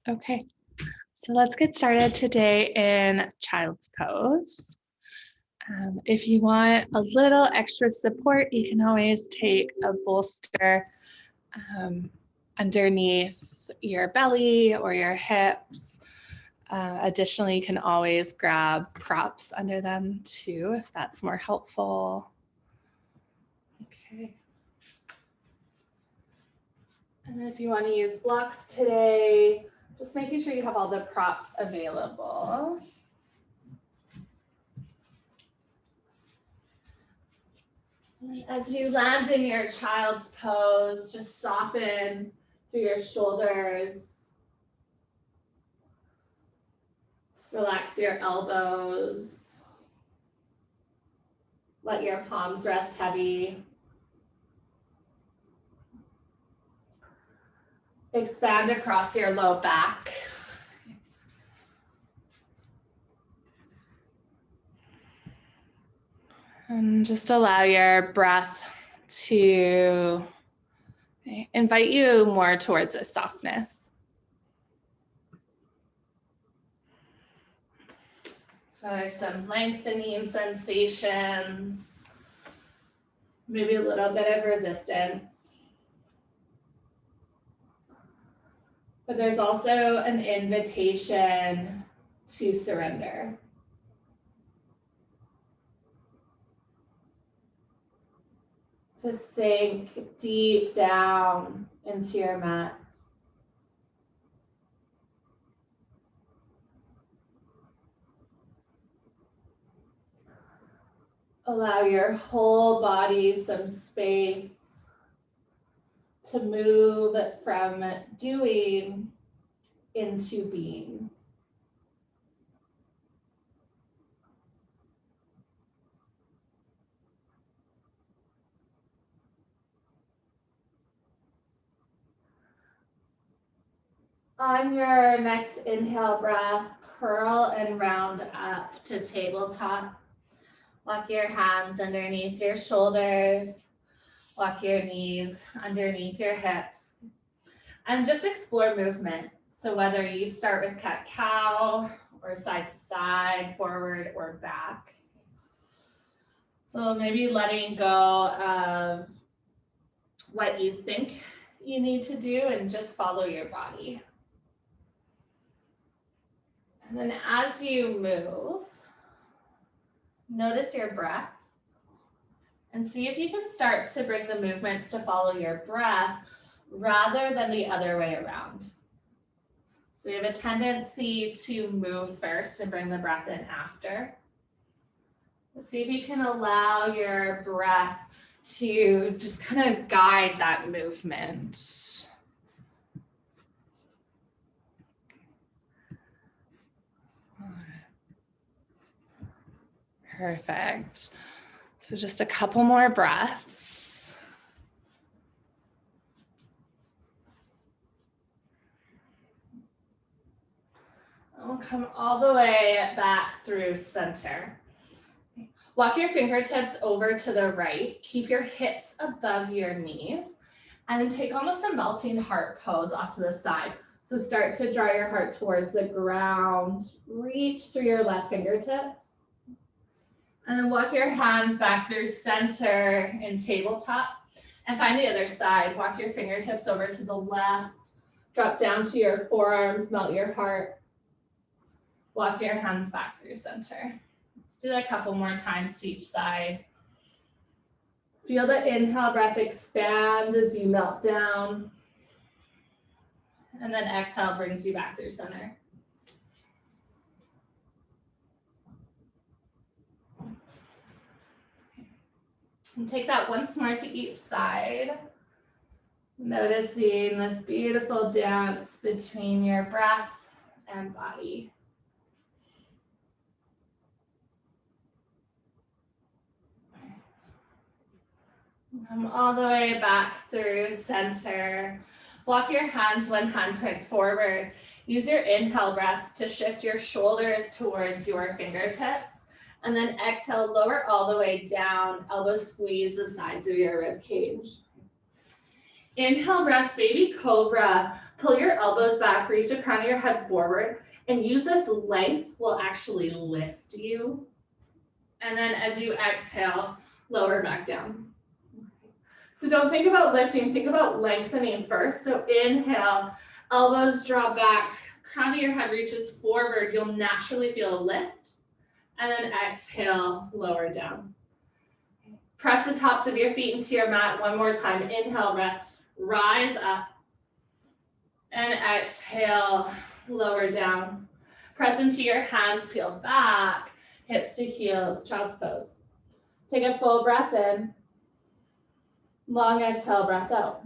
Okay, so let's get started today in child's pose. If you want a little extra support, you can always take a bolster underneath your belly or your hips. Additionally, you can always grab props under them too, if that's more helpful. Okay. And if you want to use blocks today, just making sure you have all the props available. As you land in your child's pose, just soften through your shoulders. Relax your elbows. Let your palms rest heavy. Expand across your low back. And just allow your breath to invite you more towards a softness. So some lengthening sensations, maybe a little bit of resistance. But there's also an invitation to surrender. To sink deep down into your mat. Allow your whole body some space to move from doing into being. On your next inhale breath, curl and round up to tabletop. Walk your hands underneath your shoulders. Walk your knees underneath your hips. And just explore movement. So whether you start with cat-cow or side to side, forward or back. So maybe letting go of what you think you need to do and just follow your body. And then as you move, notice your breath and see if you can start to bring the movements to follow your breath rather than the other way around. So we have a tendency to move first and bring the breath in after. Let's see if you can allow your breath to just kind of guide that movement. Perfect. So just a couple more breaths. And we'll come all the way back through center. Walk your fingertips over to the right. Keep your hips above your knees. And then take almost a melting heart pose off to the side. So start to draw your heart towards the ground. Reach through your left fingertips. And then walk your hands back through center in tabletop. And find the other side. Walk your fingertips over to the left. Drop down to your forearms, melt your heart. Walk your hands back through center. Let's do that a couple more times to each side. Feel the inhale breath expand as you melt down. And then exhale brings you back through center. And take that once more to each side. Noticing this beautiful dance between your breath and body. Come all the way back through center. Walk your hands one handprint forward. Use your inhale breath to shift your shoulders towards your fingertips. And then exhale, lower all the way down, elbow squeeze the sides of your rib cage. Inhale, breath, baby cobra. Pull your elbows back, reach the crown of your head forward, and use this length will actually lift you. And then as you exhale, lower back down. So don't think about lifting, think about lengthening first. So inhale, elbows draw back, crown of your head reaches forward. You'll naturally feel a lift. And then exhale, lower down. Press the tops of your feet into your mat one more time. Inhale, breath, rise up. And exhale, lower down. Press into your hands, peel back, hips to heels, child's pose. Take a full breath in. Long exhale, breath out.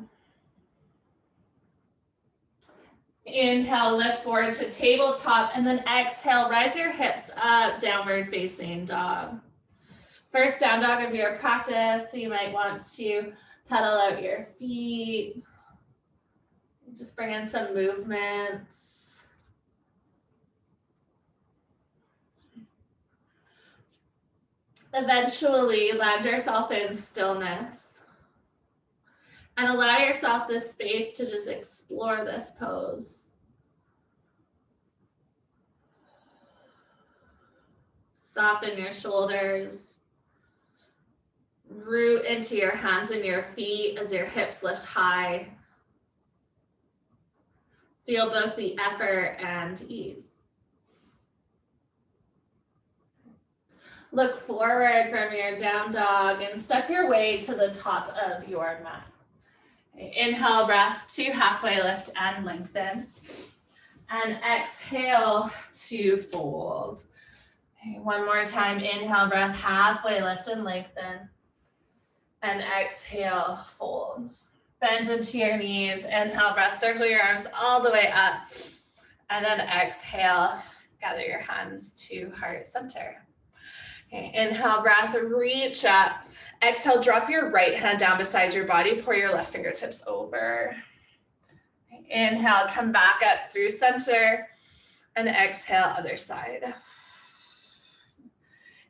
Inhale, lift forward to tabletop, and then exhale, rise your hips up, downward facing dog. First down dog of your practice, so you might want to pedal out your feet. Just bring in some movement. Eventually, land yourself in stillness and allow yourself the space to just explore this pose. Soften your shoulders. Root into your hands and your feet as your hips lift high. Feel both the effort and ease. Look forward from your down dog and step your way to the top of your mat. Inhale, breath to halfway lift and lengthen. And exhale to fold. Okay, one more time, inhale, breath, halfway lift and lengthen. And exhale, fold. Bend into your knees, inhale, breath, circle your arms all the way up. And then exhale, gather your hands to heart center. Okay, inhale, breath, reach up. Exhale, drop your right hand down beside your body, pour your left fingertips over. Okay, inhale, come back up through center, and exhale, other side.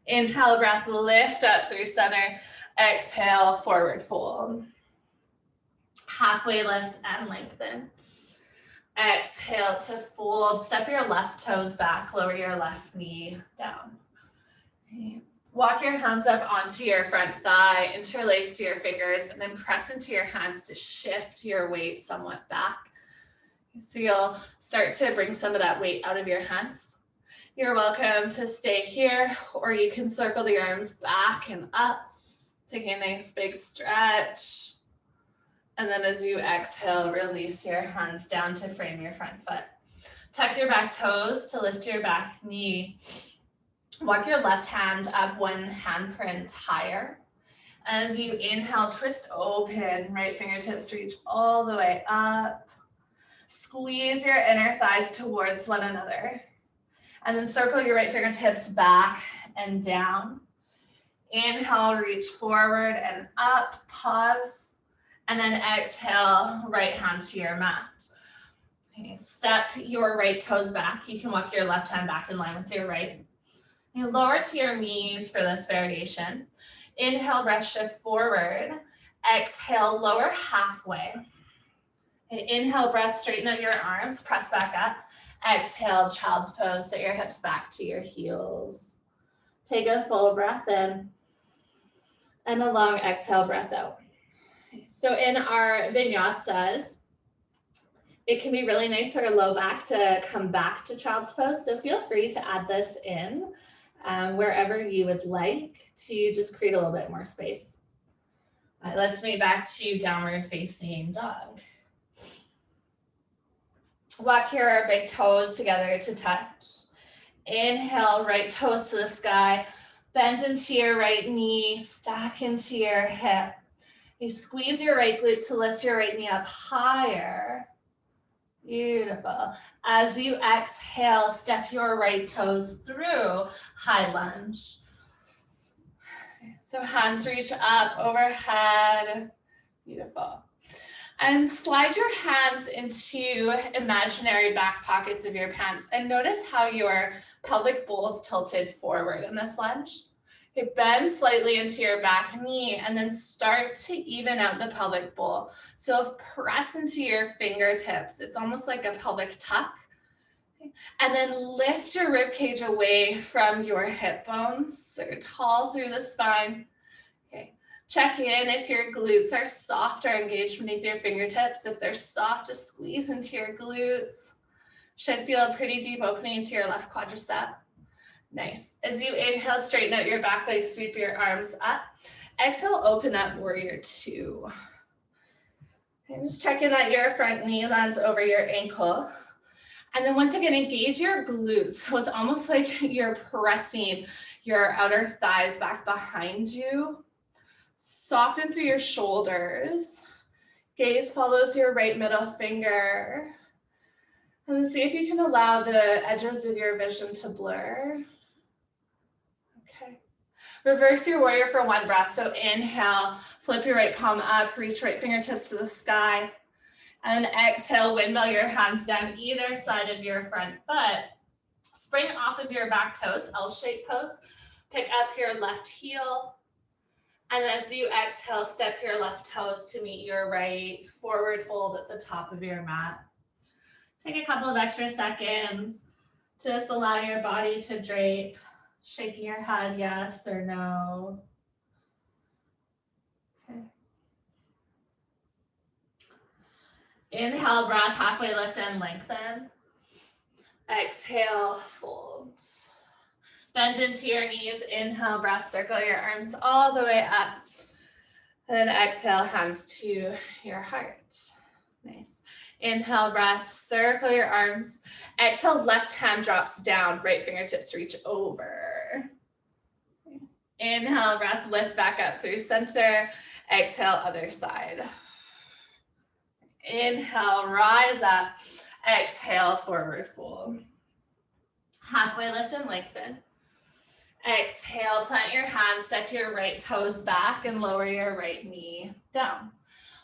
Inhale, breath, lift up through center. Exhale, forward fold. Halfway lift and lengthen. Exhale to fold. Step your left toes back, lower your left knee down. Okay. Walk your hands up onto your front thigh, interlace your fingers, and then press into your hands to shift your weight somewhat back. So you'll start to bring some of that weight out of your hands. You're welcome to stay here, or you can circle the arms back and up, taking a nice big stretch. And then as you exhale, release your hands down to frame your front foot. Tuck your back toes to lift your back knee. Walk your left hand up one handprint higher. As you inhale, twist open, right fingertips reach all the way up. Squeeze your inner thighs towards one another. And then circle your right fingertips back and down. Inhale, reach forward and up, pause. And then exhale, right hand to your mat. Okay, step your right toes back. You can walk your left hand back in line with your right. You lower to your knees for this variation. Inhale, breath shift forward. Exhale, lower halfway. Okay, inhale, breath, straighten out your arms, press back up. Exhale, child's pose, set your hips back to your heels. Take a full breath in and a long exhale, breath out. So in our vinyasas, it can be really nice for a low back to come back to child's pose. So feel free to add this in wherever you would like to just create a little bit more space. All right, let's move back to downward facing dog. Walk your big toes together to touch. Inhale, right toes to the sky. Bend into your right knee, stack into your hip. You squeeze your right glute to lift your right knee up higher. Beautiful. As you exhale, step your right toes through high lunge. So hands reach up overhead. Beautiful. And slide your hands into imaginary back pockets of your pants and notice how your pelvic bowl is tilted forward in this lunge. Okay, bend slightly into your back knee and then start to even out the pelvic bowl. So press into your fingertips. It's almost like a pelvic tuck. Okay. And then lift your rib cage away from your hip bones. So you're tall through the spine. Okay. Check in if your glutes are soft or engaged beneath your fingertips. If they're soft, just squeeze into your glutes. Should feel a pretty deep opening into your left quadricep. Nice. As you inhale, straighten out your back leg, sweep your arms up. Exhale, open up, warrior two. And just check in that your front knee lands over your ankle. And then once again, engage your glutes. So it's almost like you're pressing your outer thighs back behind you. Soften through your shoulders. Gaze follows your right middle finger. And see if you can allow the edges of your vision to blur. Okay. Reverse your warrior for one breath. So inhale, flip your right palm up, reach right fingertips to the sky. And then exhale, windmill your hands down either side of your front foot. Spring off of your back toes, L-shaped pose. Pick up your left heel. And as you exhale, step your left toes to meet your right. Forward fold at the top of your mat. Take a couple of extra seconds to just allow your body to drape. Shaking your head, yes or no. Okay. Inhale, breath, halfway lift and lengthen. Exhale, fold. Bend into your knees. Inhale, breath, circle your arms all the way up. And then exhale, hands to your heart. Nice. Inhale, breath, circle your arms. Exhale, left hand drops down, right fingertips reach over. Inhale, breath, lift back up through center. Exhale, other side. Inhale, rise up. Exhale, forward fold. Halfway lift and lengthen. Exhale, plant your hands, step your right toes back and lower your right knee down.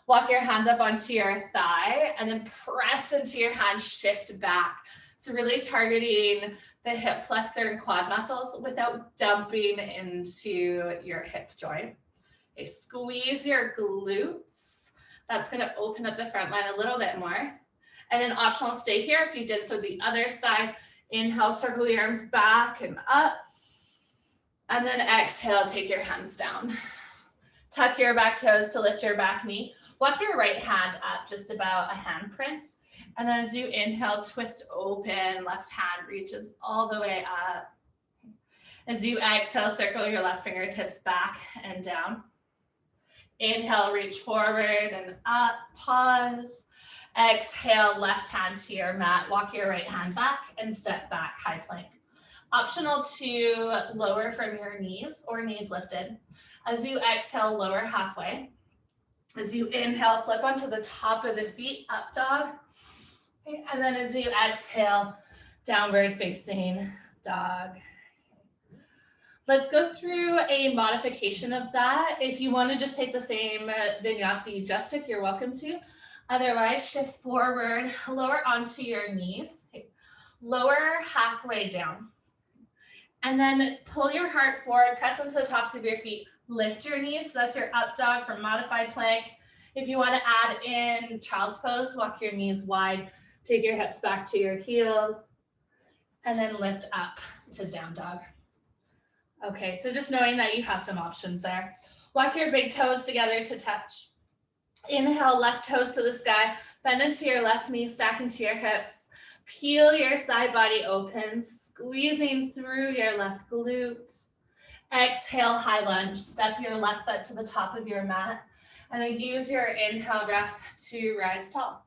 Walk your hands up onto your thigh and then press into your hand, shift back. So really targeting the hip flexor and quad muscles without dumping into your hip joint. Okay, squeeze your glutes. That's gonna open up the front line a little bit more. And then optional, stay here. If you did so the other side, inhale, circle the arms back and up. And then exhale, take your hands down. Tuck your back toes to lift your back knee. Walk your right hand up just about a handprint. And then as you inhale, twist open, left hand reaches all the way up. As you exhale, circle your left fingertips back and down. Inhale, reach forward and up, pause. Exhale, left hand to your mat. Walk your right hand back and step back, high plank. Optional to lower from your knees or knees lifted. As you exhale, lower halfway. As you inhale, flip onto the top of the feet, up dog. Okay. And then as you exhale, downward facing dog. Let's go through a modification of that. If you want to just take the same vinyasa you just took, you're welcome to. Otherwise, shift forward, lower onto your knees. Okay. Lower halfway down. And then pull your heart forward, press into the tops of your feet. Lift your knees, so that's your up dog from modified plank. If you want to add in child's pose, walk your knees wide, take your hips back to your heels, and then lift up to down dog. Okay, so just knowing that you have some options there. Walk your big toes together to touch. Inhale, left toes to the sky, bend into your left knee, stack into your hips. Peel your side body open, squeezing through your left glute. Exhale, high lunge. Step your left foot to the top of your mat. And then use your inhale breath to rise tall.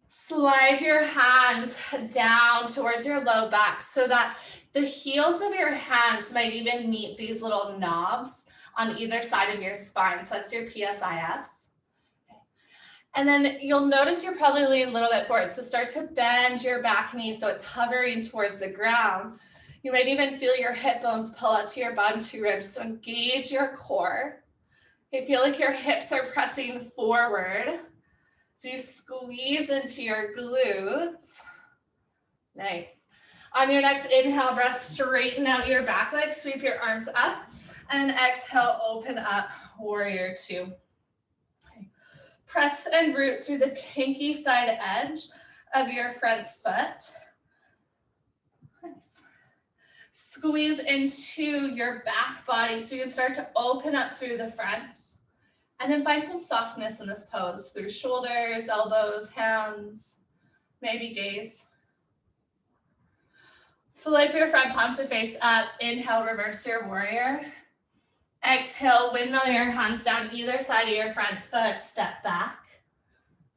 Slide your hands down towards your low back so that the heels of your hands might even meet these little knobs on either side of your spine. So that's your PSIS. And then you'll notice you're probably leaning a little bit forward. So start to bend your back knee so it's hovering towards the ground. You might even feel your hip bones pull out to your bottom two ribs. So engage your core. You feel like your hips are pressing forward. So you squeeze into your glutes. Nice. On your next inhale breath, straighten out your back leg, sweep your arms up, and exhale, open up, warrior two. Okay. Press and root through the pinky side edge of your front foot. Nice. Squeeze into your back body so you can start to open up through the front. And then find some softness in this pose through shoulders, elbows, hands, maybe gaze. Flip your front palm to face up. Inhale, reverse your warrior. Exhale, windmill your hands down either side of your front foot. Step back.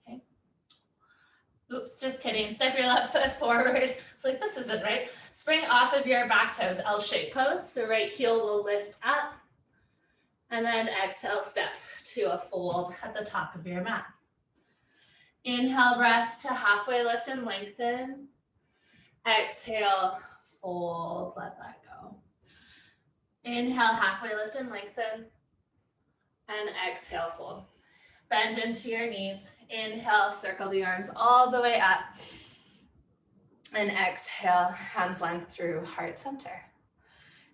Okay. Oops, just kidding. Step your left foot forward. It's like, this isn't right. Spring off of your back toes, L-shaped pose. So right heel will lift up. And then exhale, step to a fold at the top of your mat. Inhale, breath to halfway lift and lengthen. Exhale, fold, let that go. Inhale, halfway lift and lengthen. And exhale, fold. Bend into your knees. Inhale, circle the arms all the way up. And exhale, hands length through heart center.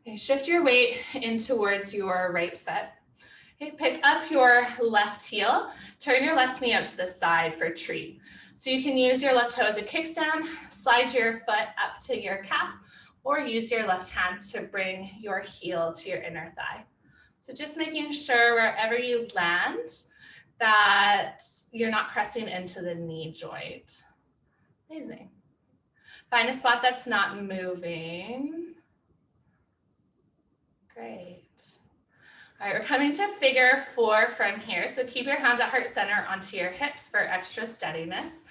Okay, shift your weight in towards your right foot. Okay, pick up your left heel, turn your left knee out to the side for tree. So you can use your left toe as a kickstand, slide your foot up to your calf, or use your left hand to bring your heel to your inner thigh. So just making sure wherever you land that you're not pressing into the knee joint. Amazing. Find a spot that's not moving. Great. All right, we're coming to figure four from here. So keep your hands at heart center onto your hips for extra steadiness.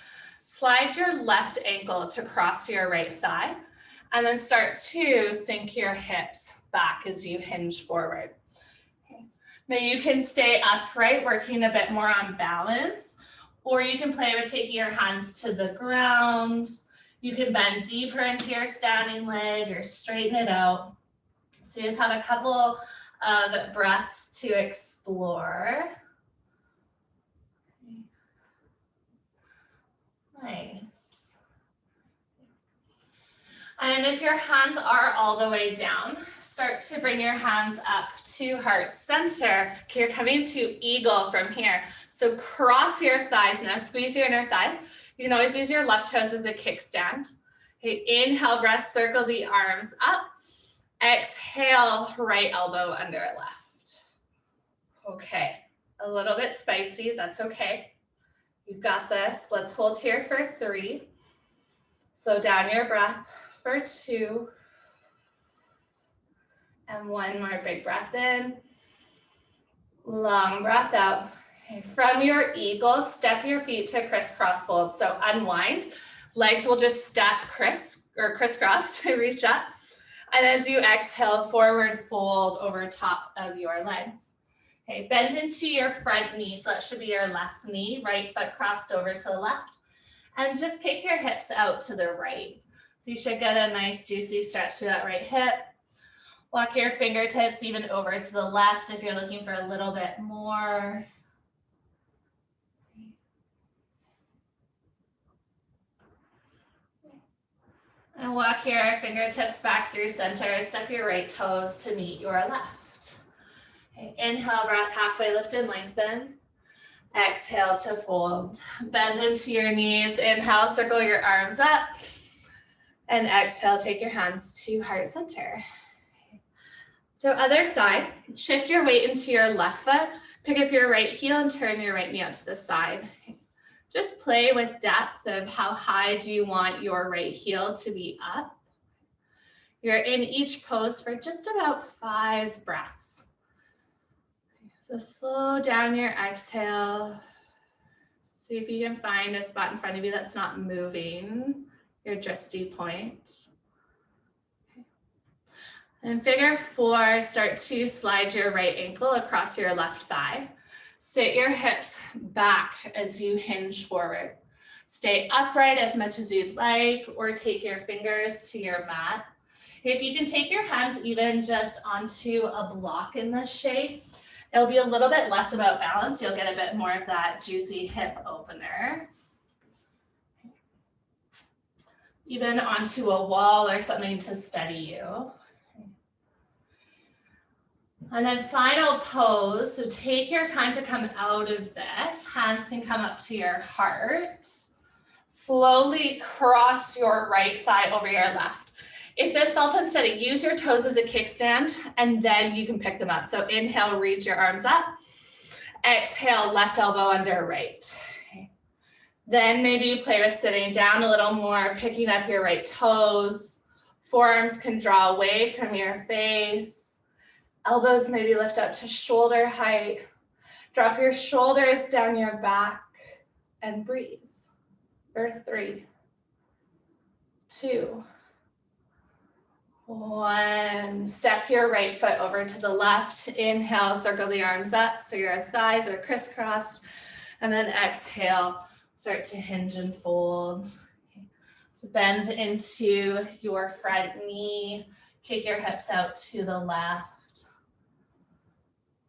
Slide your left ankle to cross your right thigh, and then start to sink your hips back as you hinge forward. Okay. Now you can stay upright, working a bit more on balance, or you can play with taking your hands to the ground. You can bend deeper into your standing leg or straighten it out. So you just have a couple of breaths to explore. Nice. And if your hands are all the way down, start to bring your hands up to heart center. Okay, you're coming to eagle from here. So cross your thighs now, squeeze your inner thighs. You can always use your left toes as a kickstand. Okay, inhale, breath, circle the arms up. Exhale, right elbow under left. Okay, a little bit spicy, that's okay. You've got this. Let's hold here for 3. Slow down your breath for 2. And 1 more big breath in. Long breath out. Okay, from your eagle, step your feet to crisscross fold. So unwind. Legs will just step crisscross to reach up. And as you exhale, forward fold over top of your legs. Okay, bend into your front knee. So that should be your left knee, right foot crossed over to the left. And just kick your hips out to the right. So you should get a nice juicy stretch through that right hip. Walk your fingertips even over to the left if you're looking for a little bit more. And walk your fingertips back through center. Step your right toes to meet your left. Okay, inhale, breath, halfway lift and lengthen. Exhale to fold. Bend into your knees. Inhale, circle your arms up. And exhale, take your hands to heart center. So other side, shift your weight into your left foot. Pick up your right heel and turn your right knee out to the side. Just play with depth of how high do you want your right heel to be up. You're in each pose for just about 5 breaths. So slow down your exhale. See if you can find a spot in front of you that's not moving, your dristy point. And figure 4, start to slide your right ankle across your left thigh. Sit your hips back as you hinge forward. Stay upright as much as you'd like, or take your fingers to your mat. If you can take your hands even just onto a block in this shape, it'll be a little bit less about balance. You'll get a bit more of that juicy hip opener. even onto a wall or something to steady you. And then final pose. So take your time to come out of this. Hands can come up to your heart. Slowly cross your right thigh over your left. If this felt unsteady, use your toes as a kickstand and then you can pick them up. So inhale, reach your arms up. Exhale, left elbow under right. Okay. Then maybe you play with sitting down a little more, picking up your right toes. Forearms can draw away from your face. Elbows maybe lift up to shoulder height. Drop your shoulders down your back and breathe. For 3, 2, 1. Step your right foot over to the left. Inhale, circle the arms up so your thighs are crisscrossed. And then exhale, start to hinge and fold. Okay. So bend into your front knee. Kick your hips out to the left.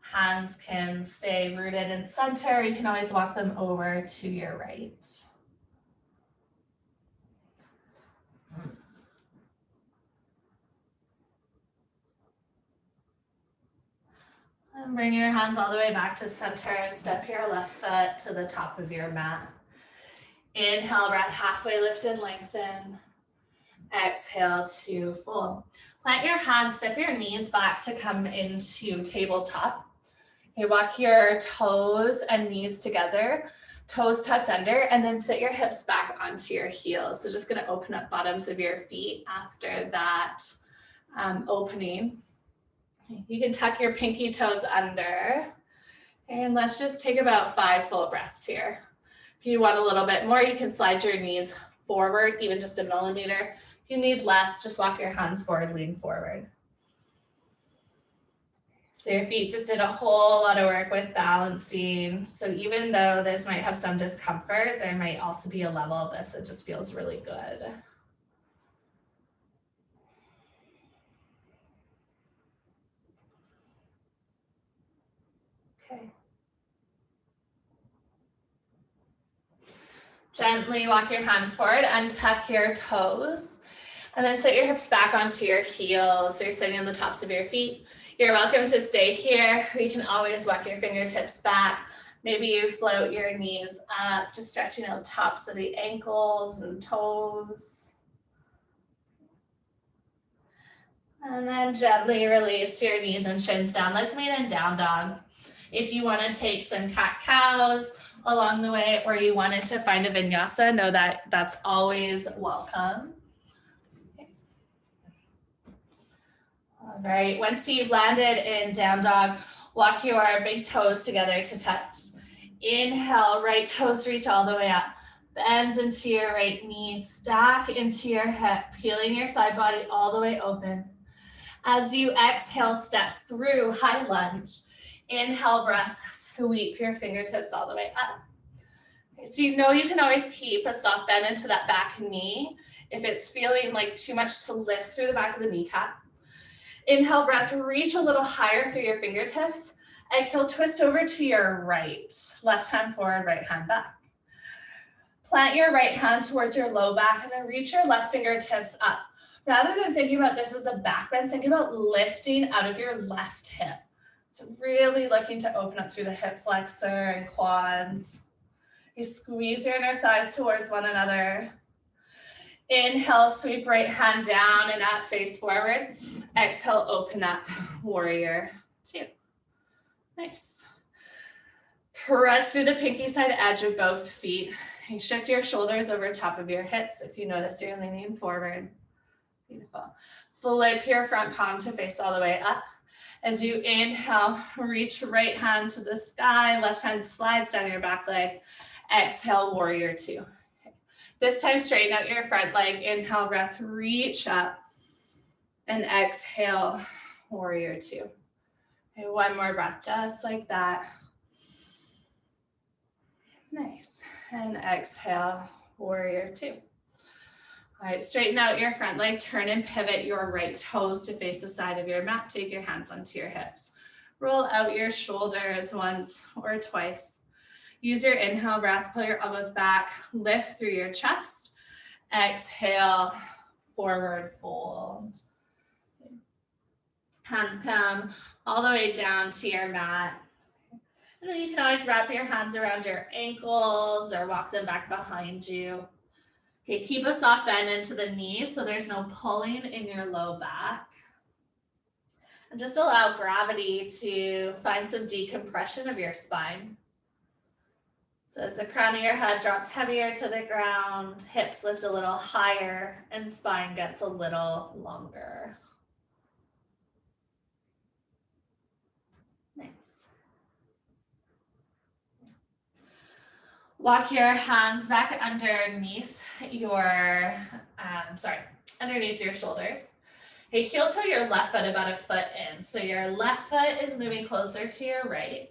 Hands can stay rooted in center. You can always walk them over to your right. And bring your hands all the way back to center and step your left foot to the top of your mat. Inhale, breath halfway lift and lengthen. Exhale to fold. Plant your hands, step your knees back to come into tabletop. Okay, walk your toes and knees together, toes tucked under, and then sit your hips back onto your heels. So just gonna open up bottoms of your feet after that opening. You can tuck your pinky toes under. And let's just take about 5 full breaths here. If you want a little bit more, you can slide your knees forward, even just a millimeter. If you need less, just walk your hands forward, lean forward. So your feet just did a whole lot of work with balancing. So even though this might have some discomfort, there might also be a level of this that just feels really good. Okay. Gently walk your hands forward, untuck your toes, and then sit your hips back onto your heels. So you're sitting on the tops of your feet. You're welcome to stay here. You can always walk your fingertips back. Maybe you float your knees up, just stretching out the tops of the ankles and toes. And then gently release your knees and shins down. Let's meet in down dog. If you want to take some cat-cows along the way, or you wanted to find a vinyasa, know that that's always welcome. Okay. All right, once you've landed in down dog, walk your big toes together to touch. Inhale, right toes reach all the way up. Bend into your right knee, stack into your hip, peeling your side body all the way open. As you exhale, step through high lunge. Inhale, breath, sweep your fingertips all the way up. Okay, so you know you can always keep a soft bend into that back knee if it's feeling like too much to lift through the back of the kneecap. Inhale, breath, reach a little higher through your fingertips. Exhale, twist over to your right. Left hand forward, right hand back. Plant your right hand towards your low back and then reach your left fingertips up. Rather than thinking about this as a back bend, think about lifting out of your left hip. So really looking to open up through the hip flexor and quads. You squeeze your inner thighs towards one another. Inhale, sweep right hand down and up, face forward. Exhale, open up, warrior 2. Nice. Press through the pinky side edge of both feet. You shift your shoulders over top of your hips if you notice you're leaning forward. Beautiful. Flip your front palm to face all the way up. As you inhale, reach right hand to the sky, left hand slides down your back leg. Exhale, warrior 2. Okay. This time, straighten out your front leg. Inhale, breath, reach up. And exhale, warrior 2. Okay, one more breath, just like that. Nice. And exhale, warrior 2. All right, straighten out your front leg, turn and pivot your right toes to face the side of your mat. Take your hands onto your hips. Roll out your shoulders once or twice. Use your inhale breath, pull your elbows back, lift through your chest. Exhale, forward fold. Hands come all the way down to your mat. And then you can always wrap your hands around your ankles or walk them back behind you. Okay, keep a soft bend into the knees so there's no pulling in your low back. And just allow gravity to find some decompression of your spine. So as the crown of your head drops heavier to the ground, hips lift a little higher, and spine gets a little longer. Nice. Walk your hands back underneath your, underneath your shoulders. Okay, heel toe your left foot about a foot in. So your left foot is moving closer to your right.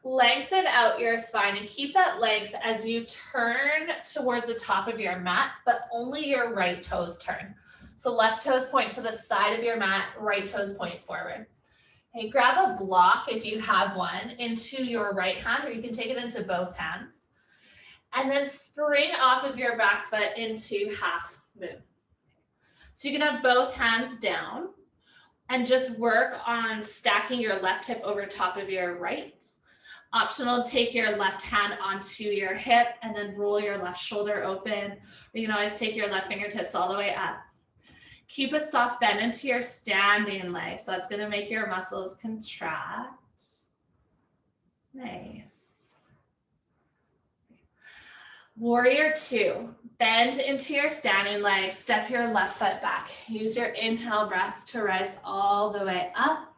Lengthen out your spine and keep that length as you turn towards the top of your mat, but only your right toes turn. So left toes point to the side of your mat, right toes point forward. Okay, grab a block if you have one into your right hand, or you can take it into both hands. And then spring off of your back foot into half moon. So you can have both hands down and just work on stacking your left hip over top of your right. Optional, take your left hand onto your hip and then roll your left shoulder open. Or you can always take your left fingertips all the way up. Keep a soft bend into your standing leg. So that's going to make your muscles contract. Nice. Warrior two. Bend into your standing leg. Step your left foot back. Use your inhale breath to rise all the way up.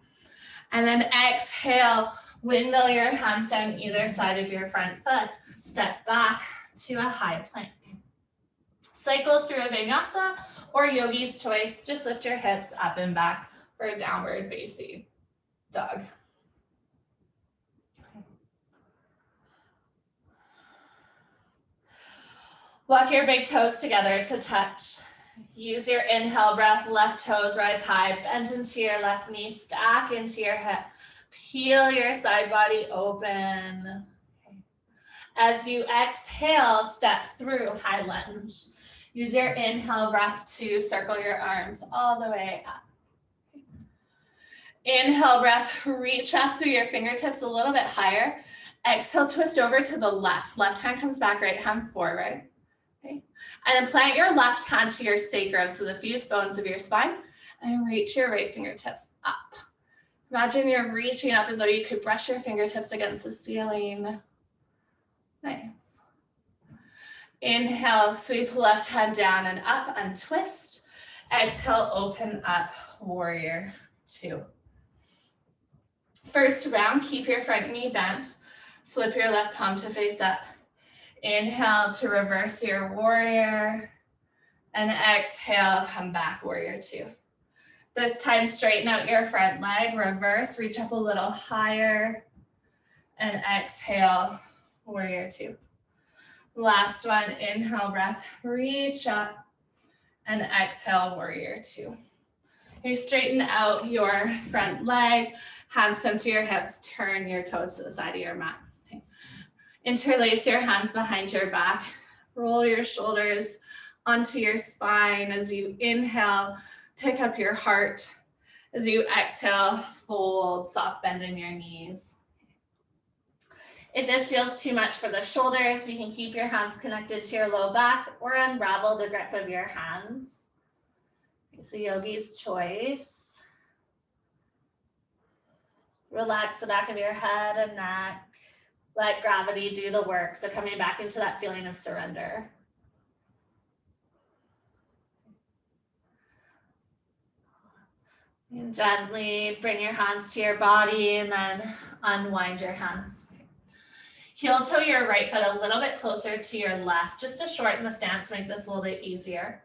And then exhale. Windmill your hands down either side of your front foot. Step back to a high plank. Cycle through a Vinyasa or Yogi's choice. Just lift your hips up and back for a downward facing dog. Walk your big toes together to touch. Use your inhale breath, left toes rise high, bend into your left knee, stack into your hip. Peel your side body open. Okay. As you exhale, step through high lunge. Use your inhale breath to circle your arms all the way up. Inhale breath, reach up through your fingertips a little bit higher. Exhale, twist over to the left. Left hand comes back, right hand forward. Okay. And then plant your left hand to your sacrum, so the fused bones of your spine, and reach your right fingertips up. Imagine you're reaching up as though you could brush your fingertips against the ceiling. Nice. Inhale, sweep left hand down and up, untwist. Exhale, open up, warrior two. First round, keep your front knee bent. Flip your left palm to face up. Inhale to reverse your warrior. And exhale, come back, warrior two. This time, straighten out your front leg, reverse, reach up a little higher, and exhale, warrior two. Last one, inhale, breath, reach up, and exhale, warrior two. You straighten out your front leg, hands come to your hips, turn your toes to the side of your mat. Okay. Interlace your hands behind your back, roll your shoulders onto your spine as you inhale. Pick up your heart. As you exhale, fold, soft bend in your knees. If this feels too much for the shoulders, you can keep your hands connected to your low back or unravel the grip of your hands. It's a yogi's choice. Relax the back of your head and neck. Let gravity do the work. So coming back into that feeling of surrender. And gently bring your hands to your body and then unwind your hands. Heel toe your right foot a little bit closer to your left, just to shorten the stance, make this a little bit easier.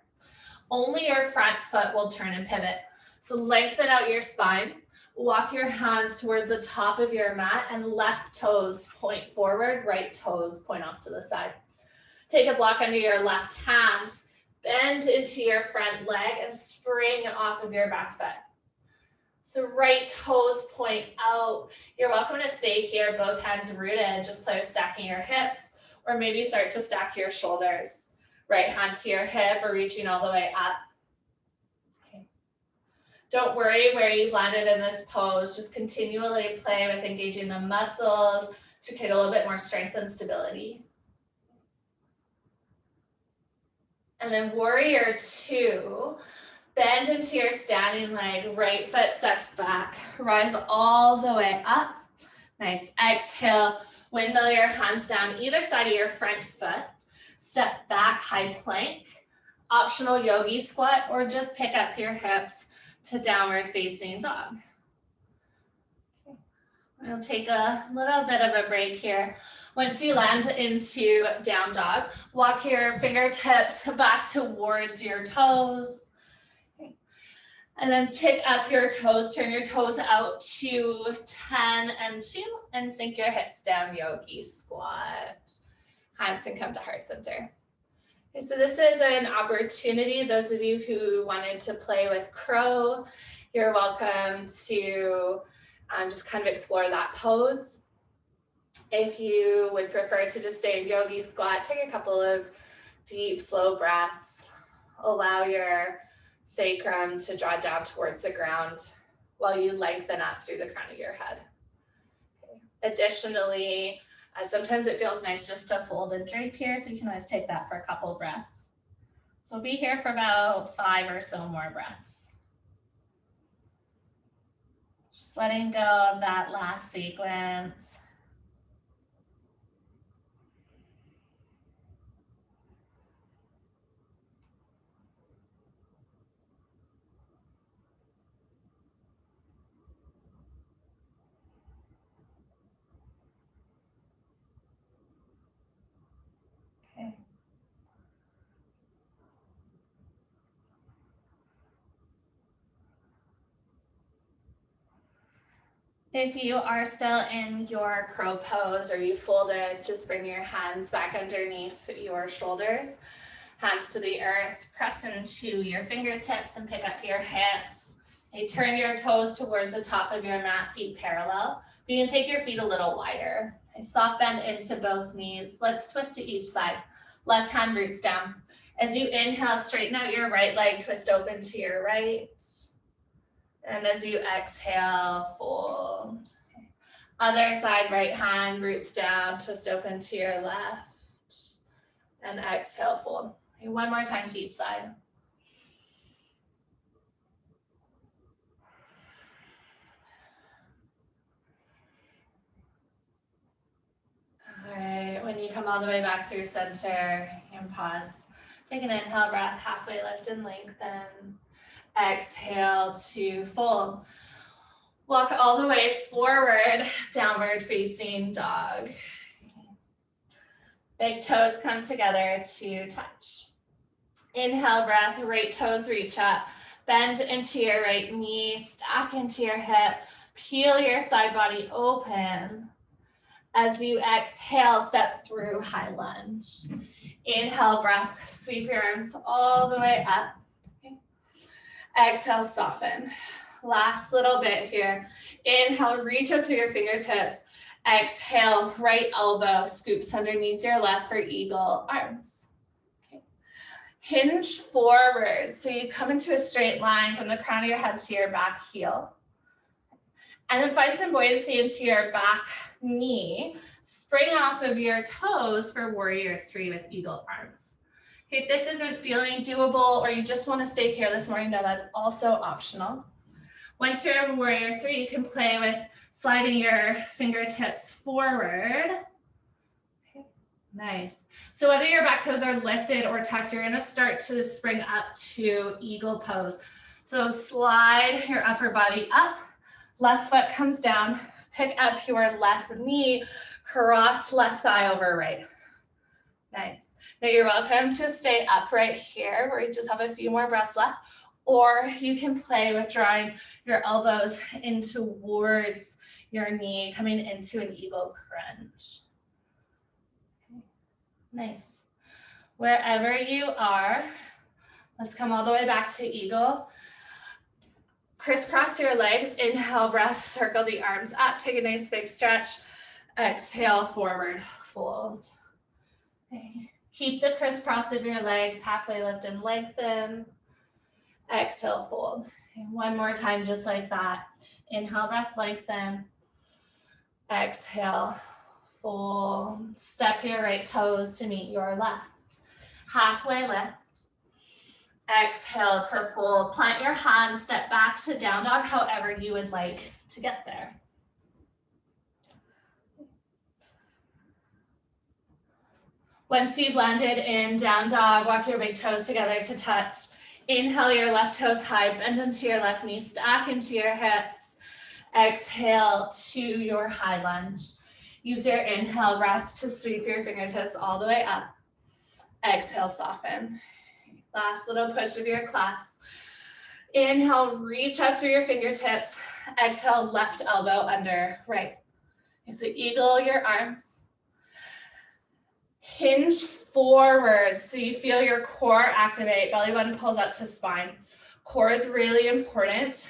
Only your front foot will turn and pivot. So lengthen out your spine, walk your hands towards the top of your mat and left toes point forward, right toes point off to the side. Take a block under your left hand, bend into your front leg and spring off of your back foot. So right toes point out. You're welcome to stay here, both hands rooted. Just play with stacking your hips, or maybe start to stack your shoulders. Right hand to your hip or reaching all the way up. Okay. Don't worry where you've landed in this pose. Just continually play with engaging the muscles to create a little bit more strength and stability. And then warrior two, bend into your standing leg, right foot steps back, rise all the way up. Nice, exhale, windmill your hands down either side of your front foot, step back, high plank, optional yogi squat, or just pick up your hips to downward facing dog. We'll take a little bit of a break here. Once you land into down dog, walk your fingertips back towards your toes. Okay. And then pick up your toes, turn your toes out to 10 and 2, and sink your hips down, yogi squat. Hands can come to heart center. Okay, so this is an opportunity. Those of you who wanted to play with crow, you're welcome to just kind of explore that pose. If you would prefer to just stay in yogi squat, take a couple of deep, slow breaths. Allow your sacrum to draw down towards the ground while you lengthen up through the crown of your head. Okay. Additionally, sometimes it feels nice just to fold and drape here, so you can always take that for a couple breaths. So be here for about 5 or so more breaths. Just letting go of that last sequence. Okay. If you are still in your crow pose or you folded, just bring your hands back underneath your shoulders, hands to the earth, press into your fingertips and pick up your hips. You turn your toes towards the top of your mat, feet parallel. You can take your feet a little wider. Soft bend into both knees. Let's twist to each side. Left hand roots down. As you inhale, straighten out your right leg, twist open to your right. And as you exhale, fold. Okay. Other side, right hand, roots down, twist open to your left. And exhale, fold. Okay, one more time to each side. All right, when you come all the way back through center, you can pause. Take an inhale breath, halfway lift and lengthen. Exhale to fold. Walk all the way forward, downward facing dog. Big toes come together to touch. Inhale breath, right toes reach up. Bend into your right knee, stack into your hip. Peel your side body open. As you exhale, step through high lunge. Inhale breath, sweep your arms all the way up. Exhale, soften. Last little bit here. Inhale, reach up through your fingertips. Exhale, right elbow scoops underneath your left for eagle arms. Okay. Hinge forward. So you come into a straight line from the crown of your head to your back heel. And then find some buoyancy into your back knee. Spring off of your toes for warrior three with eagle arms. Okay, if this isn't feeling doable or you just want to stay here this morning, no, that's also optional. Once you're in warrior three, you can play with sliding your fingertips forward. Okay, nice. So whether your back toes are lifted or tucked, you're going to start to spring up to eagle pose. So slide your upper body up, left foot comes down, pick up your left knee, cross left thigh over right. Nice. Now you're welcome to stay upright here where you just have a few more breaths left, or you can play with drawing your elbows in towards your knee, coming into an eagle crunch. Okay. Nice. Wherever you are, let's come all the way back to eagle. Crisscross your legs, inhale breath, circle the arms up, take a nice big stretch. Exhale, forward fold. Okay. Keep the crisscross of your legs, halfway lift and lengthen. Exhale, fold. And one more time, just like that. Inhale, breath, lengthen. Exhale, fold. Step your right toes to meet your left. Halfway lift. Exhale to fold. Plant your hands, step back to down dog, however you would like to get there. Once you've landed in down dog, walk your big toes together to touch. Inhale your left toes high, bend into your left knee, stack into your hips. Exhale to your high lunge. Use your inhale breath to sweep your fingertips all the way up. Exhale, soften. Last little push of your class. Inhale, reach up through your fingertips. Exhale, left elbow under right. Okay, so eagle your arms. Hinge forward so you feel your core activate. Belly button pulls up to spine. Core is really important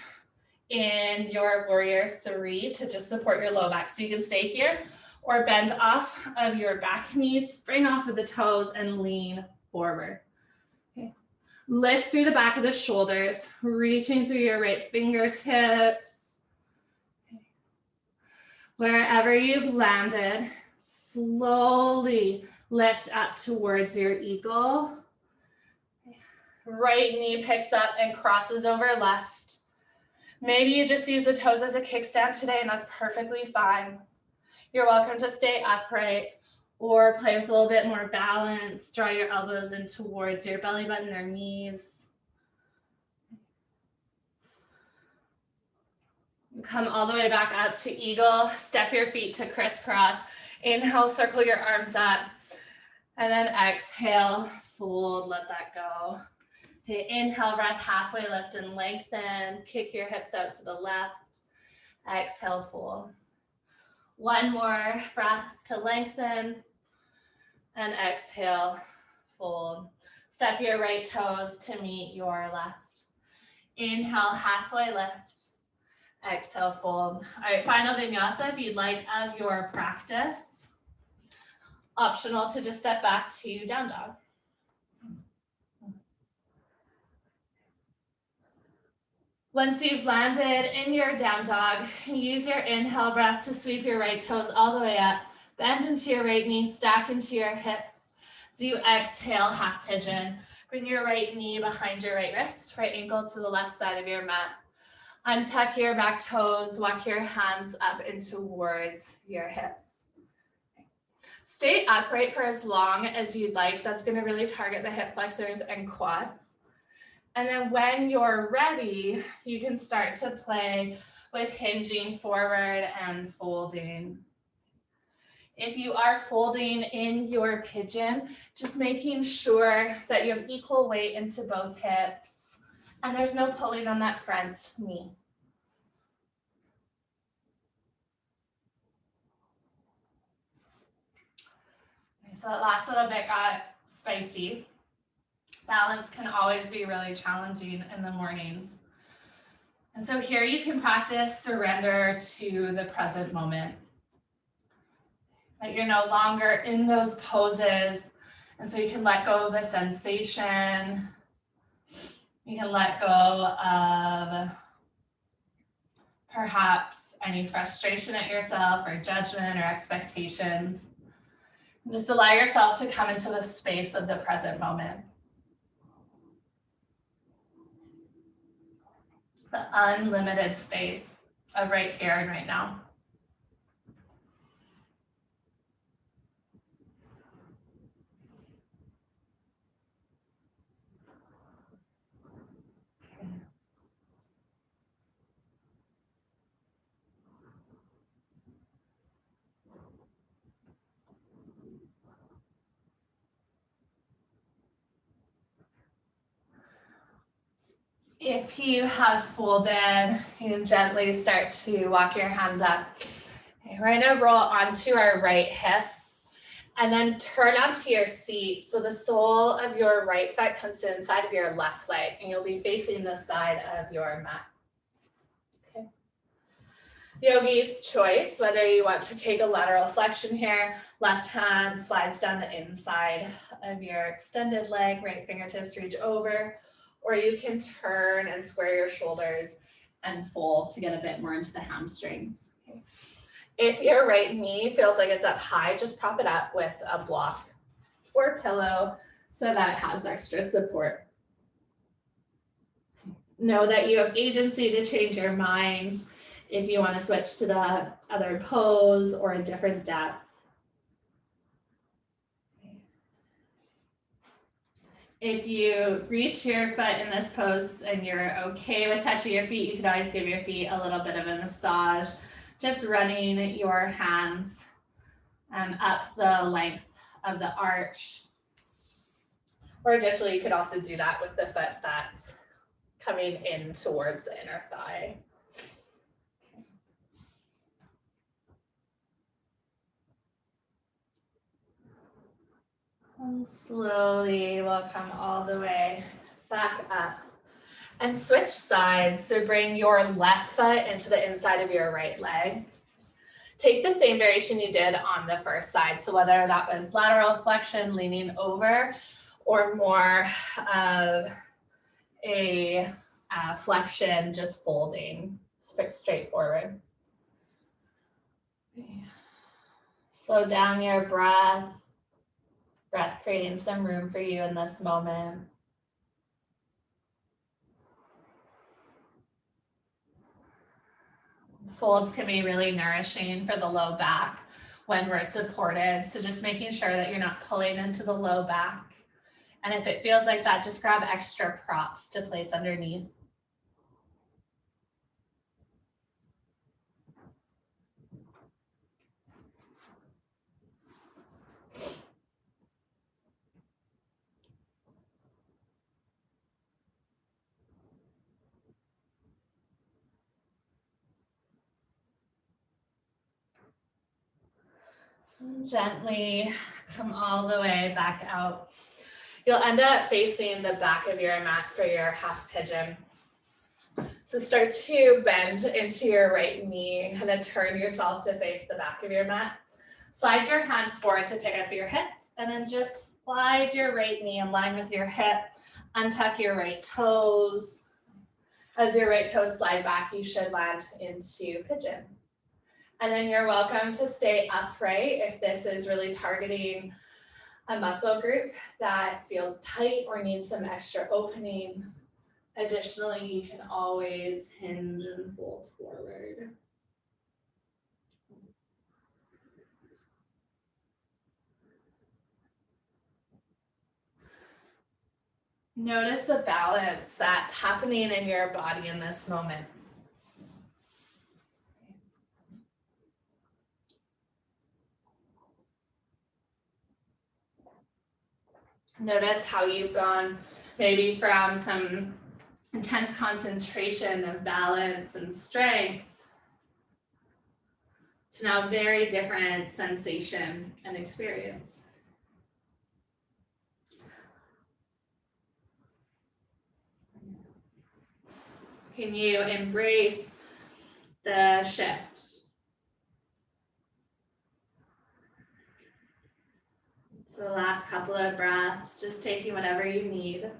in your warrior 3 to just support your low back. So you can stay here or bend off of your back knees, spring off of the toes and lean forward. Okay. Lift through the back of the shoulders, reaching through your right fingertips. Okay. Wherever you've landed, slowly lift up towards your eagle. Right knee picks up and crosses over left. Maybe you just use the toes as a kickstand today, and that's perfectly fine. You're welcome to stay upright or play with a little bit more balance. Draw your elbows in towards your belly button or knees. Come all the way back up to eagle. Step your feet to crisscross. Inhale, circle your arms up. And then exhale, fold, let that go. Okay, inhale, breath, halfway lift and lengthen. Kick your hips out to the left. Exhale, fold. One more breath to lengthen. And exhale, fold. Step your right toes to meet your left. Inhale, halfway lift. Exhale, fold. All right, final vinyasa if you'd like of your practice. Optional to just step back to down dog. Once you've landed in your down dog, use your inhale breath to sweep your right toes all the way up. Bend into your right knee, stack into your hips. As you exhale, half pigeon. Bring your right knee behind your right wrist, right ankle to the left side of your mat. Untuck your back toes, walk your hands up and towards your hips. Stay upright for as long as you'd like. That's going to really target the hip flexors and quads. And then when you're ready, you can start to play with hinging forward and folding. If you are folding in your pigeon, just making sure that you have equal weight into both hips and there's no pulling on that front knee. So that last little bit got spicy. Balance can always be really challenging in the mornings. And so here you can practice surrender to the present moment. That you're no longer in those poses. And so you can let go of the sensation. You can let go of perhaps any frustration at yourself or judgment or expectations. And just allow yourself to come into the space of the present moment. The unlimited space of right here and right now. If you have folded, you can gently start to walk your hands up. Okay, we're gonna roll onto our right hip and then turn onto your seat. So the sole of your right foot comes to the inside of your left leg and you'll be facing the side of your mat. Okay. Yogi's choice, whether you want to take a lateral flexion here, left hand slides down the inside of your extended leg, right fingertips reach over, or you can turn and square your shoulders and fold to get a bit more into the hamstrings. Okay. If your right knee feels like it's up high, just prop it up with a block or pillow so that it has extra support. Know that you have agency to change your mind if you want to switch to the other pose or a different depth. If you reach your foot in this pose and you're okay with touching your feet, you can always give your feet a little bit of a massage, just running your hands up the length of the arch. Or additionally, you could also do that with the foot that's coming in towards the inner thigh. And slowly we'll come all the way back up and switch sides. So bring your left foot into the inside of your right leg. Take the same variation you did on the first side. So whether that was lateral flexion, leaning over, or more of a flexion, just folding straight forward. Slow down your breath. Breath creating some room for you in this moment. Folds can be really nourishing for the low back when we're supported. So just making sure that you're not pulling into the low back. And if it feels like that, just grab extra props to place underneath. Gently come all the way back out. You'll end up facing the back of your mat for your half pigeon. So start to bend into your right knee and kind of turn yourself to face the back of your mat. Slide your hands forward to pick up your hips, and then just slide your right knee in line with your hip. Untuck your right toes. As your right toes slide back, you should land into pigeon. And then you're welcome to stay upright if this is really targeting a muscle group that feels tight or needs some extra opening. Additionally, you can always hinge and fold forward. Notice the balance that's happening in your body in this moment. Notice how you've gone maybe from some intense concentration of balance and strength to now very different sensation and experience. Can you embrace the shift? So the last couple of breaths, just taking whatever you need.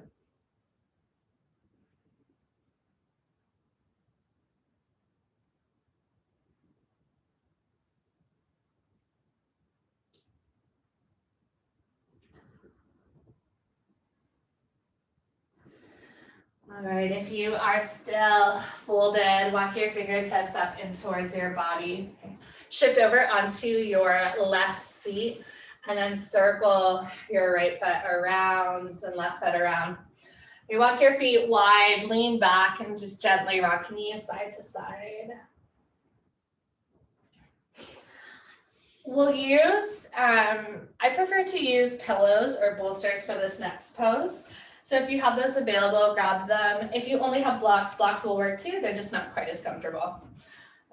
All right, if you are still folded, walk your fingertips up in towards your body. Shift over onto your left seat and then circle your right foot around and left foot around. You walk your feet wide, lean back, and just gently rock knees side to side. We'll use, I prefer to use pillows or bolsters for this next pose. So if you have those available, grab them. If you only have blocks, blocks will work too. They're just not quite as comfortable.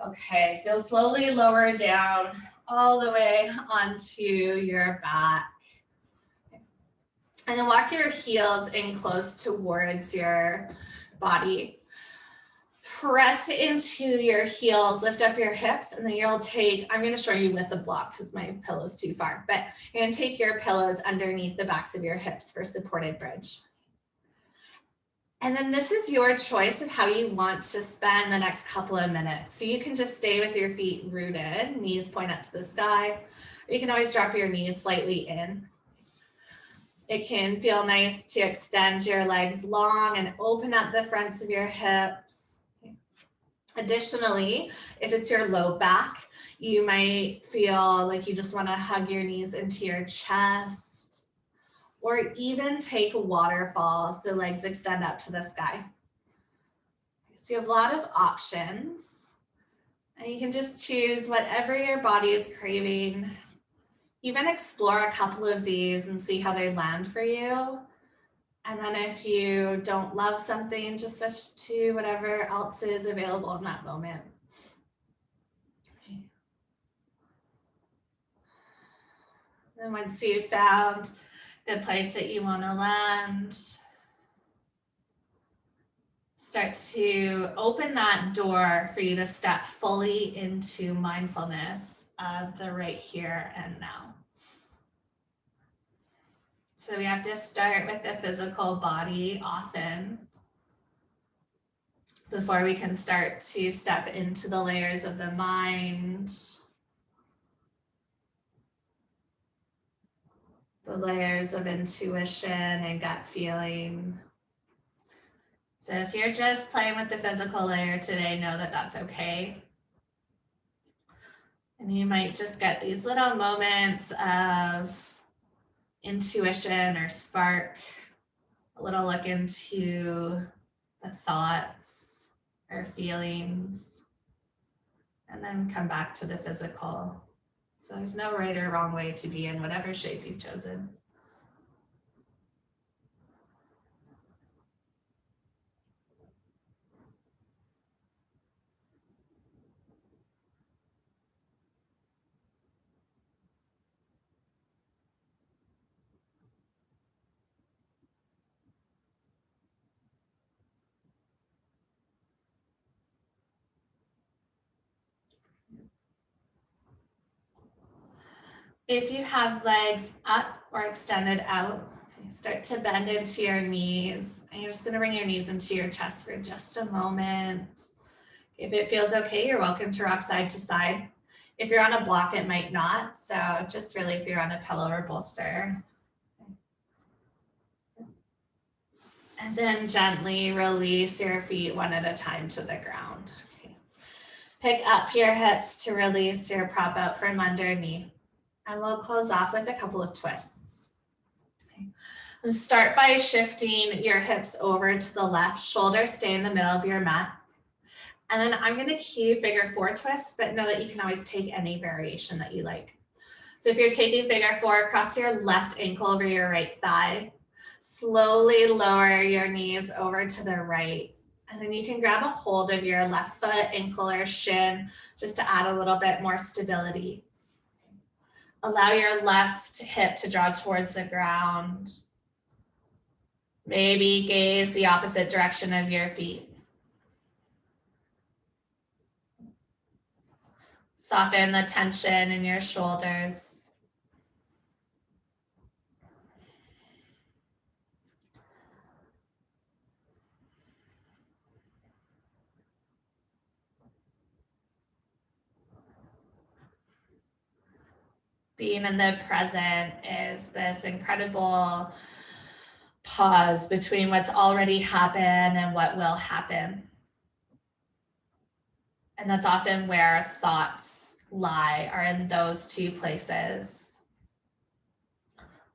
Okay, so you'll slowly lower down all the way onto your back. And then walk your heels in close towards your body. press into your heels, lift up your hips, and then you'll take, I'm gonna show you with the block because my pillow's too far, but you're gonna take your pillows underneath the backs of your hips for supported bridge. And then this is your choice of how you want to spend the next couple of minutes. So you can just stay with your feet rooted, knees point up to the sky, or you can always drop your knees slightly in. It can feel nice to extend your legs long and open up the fronts of your hips. Additionally, if it's your low back, you might feel like you just want to hug your knees into your chest, or even take a waterfall so legs extend up to the sky. So you have a lot of options, and you can just choose whatever your body is craving. Even explore a couple of these and see how they land for you. And then if you don't love something, just switch to whatever else is available in that moment. Okay. Then once you've found the place that you want to land, start to open that door for you to step fully into mindfulness of the right here and now. So we have to start with the physical body often before we can start to step into the layers of the mind, the layers of intuition and gut feeling. So if you're just playing with the physical layer today, know that that's okay. And you might just get these little moments of intuition or spark, a little look into the thoughts or feelings, and then come back to the physical. So there's no right or wrong way to be in whatever shape you've chosen. If you have legs up or extended out, start to bend into your knees. And you're just going to bring your knees into your chest for just a moment. If it feels okay, you're welcome to rock side to side. If you're on a block, it might not. So just really if you're on a pillow or bolster. And then gently release your feet one at a time to the ground. Pick up your hips to release your prop out from underneath. And we'll close off with a couple of twists. Okay. Start by shifting your hips over to the left, shoulders stay in the middle of your mat. And then I'm going to cue figure 4 twists, but know that you can always take any variation that you like. So if you're taking figure 4, cross your left ankle over your right thigh. Slowly lower your knees over to the right. And then you can grab a hold of your left foot, ankle, or shin just to add a little bit more stability. Allow your left hip to draw towards the ground. Maybe gaze the opposite direction of your feet. Soften the tension in your shoulders. Being in the present is this incredible pause between what's already happened and what will happen. And that's often where thoughts lie, are in those two places.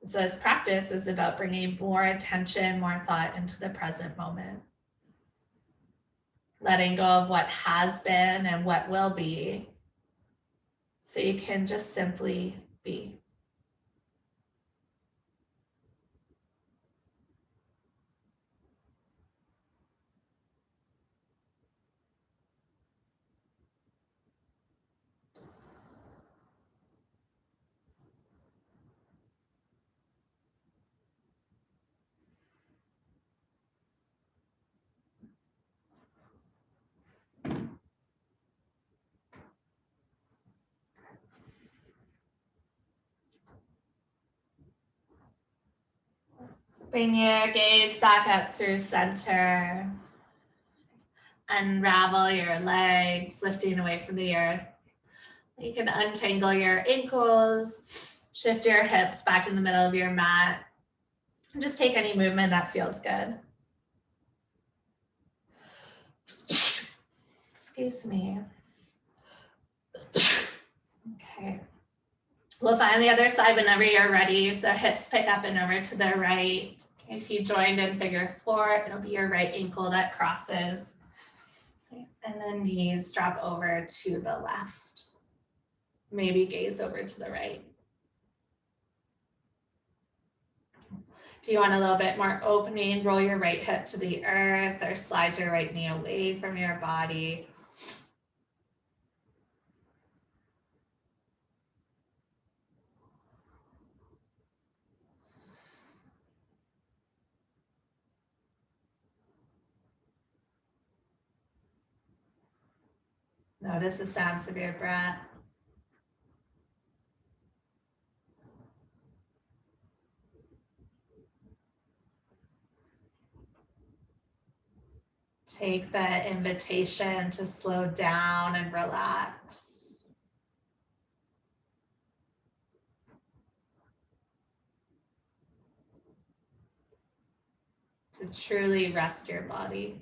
So this practice is about bringing more attention, more thought into the present moment. Letting go of what has been and what will be, so you can just simply be. Bring your gaze back up through center. Unravel your legs, lifting away from the earth. You can untangle your ankles, shift your hips back in the middle of your mat, and just take any movement that feels good. Excuse me. Okay. We'll find the other side whenever you're ready. So hips pick up and over to the right. Okay. If you joined in figure 4, it'll be your right ankle that crosses. Okay. And then knees drop over to the left. Maybe gaze over to the right. If you want a little bit more opening, roll your right hip to the earth or slide your right knee away from your body. Notice the sounds of your breath. Take the invitation to slow down and relax. To truly rest your body.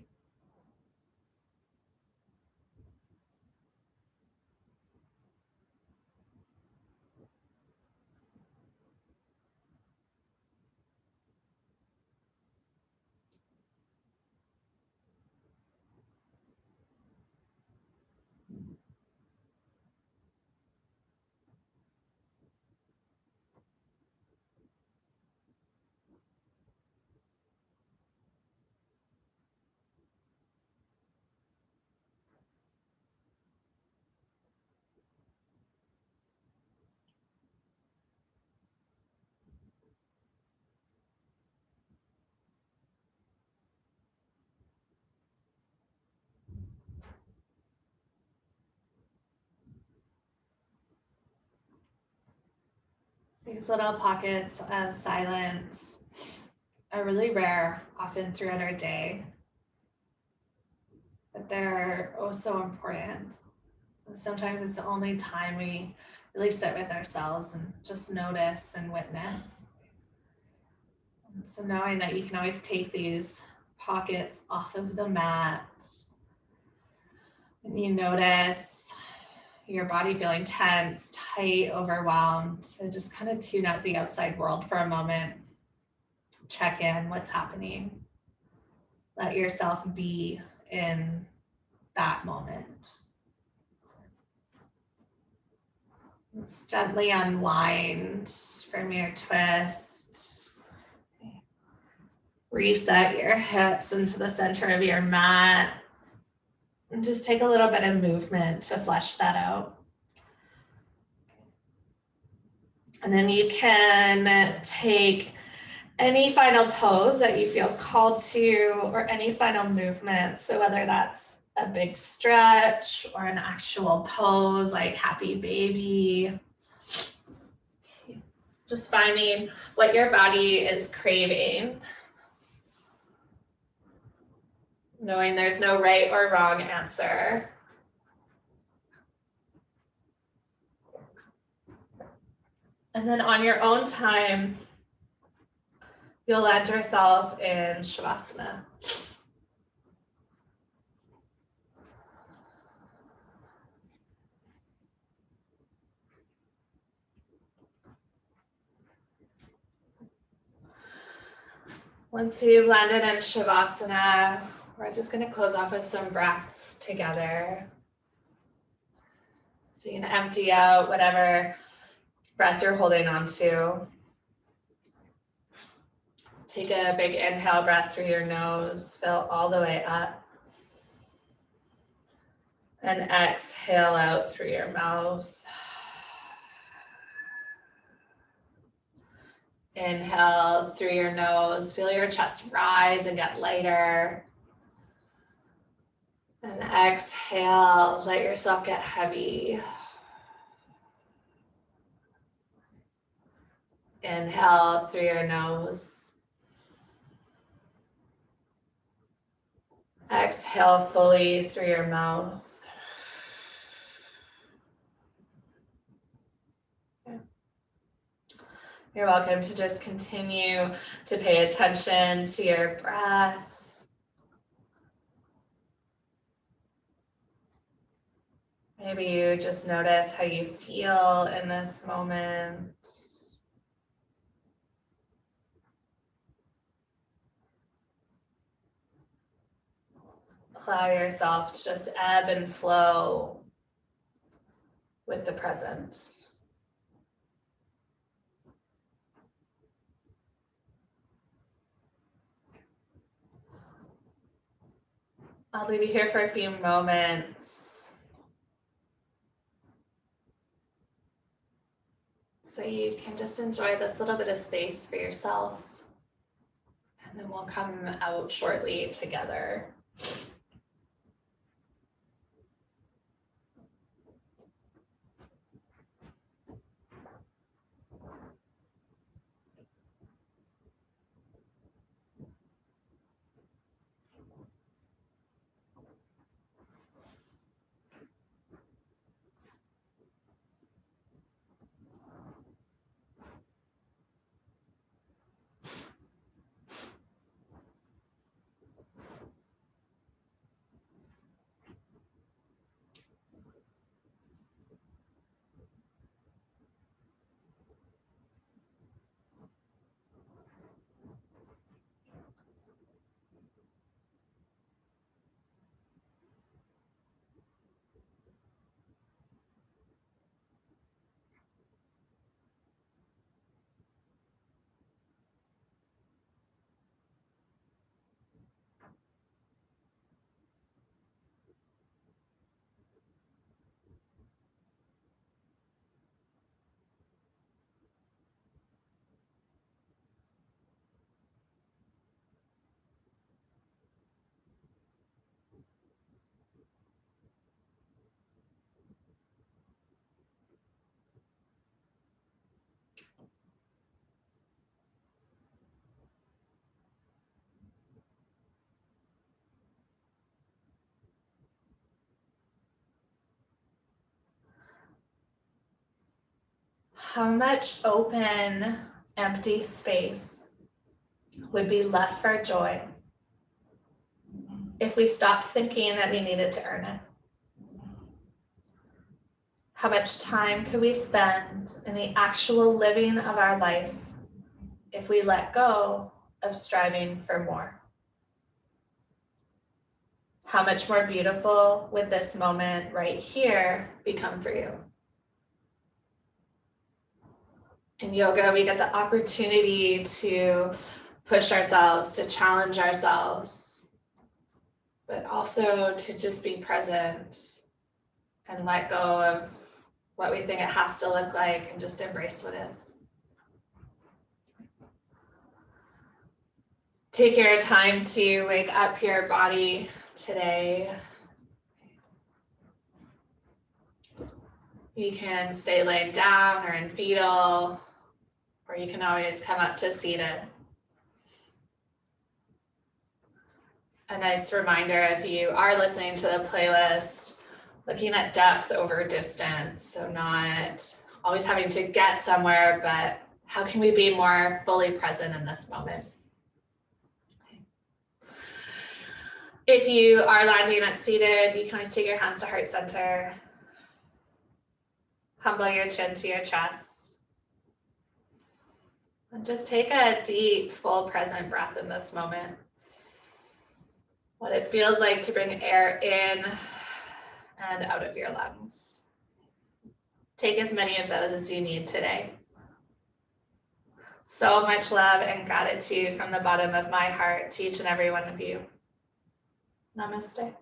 These little pockets of silence are really rare, often throughout our day, but they're oh so important. Sometimes it's the only time we really sit with ourselves and just notice and witness. And so knowing that you can always take these pockets off of the mat, and you notice your body feeling tense, tight, overwhelmed. So just kind of tune out the outside world for a moment. Check in, what's happening. Let yourself be in that moment. Just gently unwind from your twist. Reset your hips into the center of your mat. And just take a little bit of movement to flesh that out. And then you can take any final pose that you feel called to or any final movement. So whether that's a big stretch or an actual pose like happy baby, just finding what your body is craving. Knowing there's no right or wrong answer. And then on your own time, you'll land yourself in Shavasana. Once you've landed in Shavasana, we're just going to close off with some breaths together. So you can empty out whatever breath you're holding on to. Take a big inhale breath through your nose, fill all the way up. And exhale out through your mouth. Inhale through your nose, feel your chest rise and get lighter. And exhale, let yourself get heavy. Inhale through your nose. Exhale fully through your mouth. You're welcome to just continue to pay attention to your breath. Maybe you just notice how you feel in this moment. Allow yourself to just ebb and flow with the present. I'll leave you here for a few moments so you can just enjoy this little bit of space for yourself. And then we'll come out shortly together. How much open, empty space would be left for joy if we stopped thinking that we needed to earn it? How much time could we spend in the actual living of our life if we let go of striving for more? How much more beautiful would this moment right here become for you? In yoga, we get the opportunity to push ourselves, to challenge ourselves, but also to just be present and let go of what we think it has to look like and just embrace what is. Take your time to wake up your body today. You can stay laying down or in fetal, or you can always come up to seated. A nice reminder, if you are listening to the playlist, looking at depth over distance. So not always having to get somewhere, but how can we be more fully present in this moment? If you are landing at seated, you can always take your hands to heart center. Humble your chin to your chest. And just take a deep, full present breath in this moment. What it feels like to bring air in and out of your lungs. Take as many of those as you need today. So much love and gratitude from the bottom of my heart to each and every one of you. Namaste.